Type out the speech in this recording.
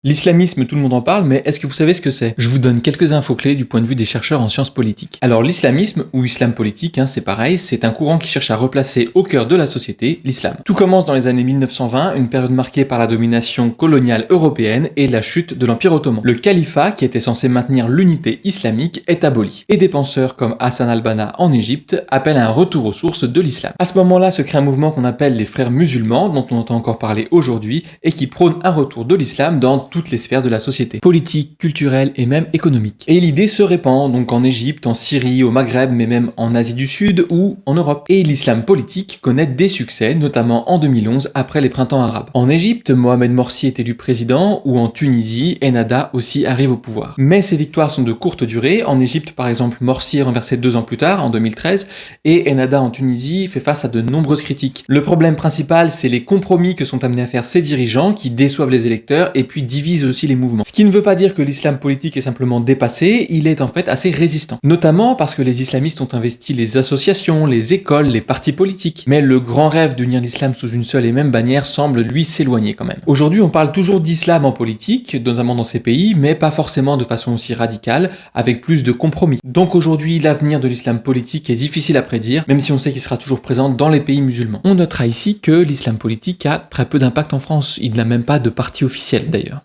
L'islamisme, tout le monde en parle, mais est-ce que vous savez ce que c'est? Je vous donne quelques infos clés du point de vue des chercheurs en sciences politiques. Alors l'islamisme, ou islam politique, c'est pareil, c'est un courant qui cherche à replacer au cœur de la société l'islam. Tout commence dans les années 1920, une période marquée par la domination coloniale européenne et la chute de l'Empire ottoman. Le califat, qui était censé maintenir l'unité islamique, est aboli. Et des penseurs comme Hassan al-Banna en Égypte appellent à un retour aux sources de l'islam. À ce moment-là se crée un mouvement qu'on appelle les frères musulmans, dont on entend encore parler aujourd'hui, et qui prône un retour de l'islam dans toutes les sphères de la société, politique, culturelle et même économique. Et l'idée se répand donc en Égypte, en Syrie, au Maghreb, mais même en Asie du Sud ou en Europe. Et l'islam politique connaît des succès, notamment en 2011 après les printemps arabes. En Égypte, Mohamed Morsi est élu président, ou en Tunisie, Ennahda aussi arrive au pouvoir. Mais ces victoires sont de courte durée. En Égypte, par exemple, Morsi est renversé 2 ans plus tard, en 2013, et Ennahda en Tunisie fait face à de nombreuses critiques. Le problème principal, c'est les compromis que sont amenés à faire ces dirigeants qui déçoivent les électeurs et puis divisent aussi les mouvements. Ce qui ne veut pas dire que l'islam politique est simplement dépassé, il est en fait assez résistant. Notamment parce que les islamistes ont investi les associations, les écoles, les partis politiques. Mais le grand rêve d'unir l'islam sous une seule et même bannière semble lui s'éloigner quand même. Aujourd'hui, on parle toujours d'islam en politique, notamment dans ces pays, mais pas forcément de façon aussi radicale, avec plus de compromis. Donc aujourd'hui, l'avenir de l'islam politique est difficile à prédire, même si on sait qu'il sera toujours présent dans les pays musulmans. On notera ici que l'islam politique a très peu d'impact en France, il n'a même pas de parti officiel d'ailleurs.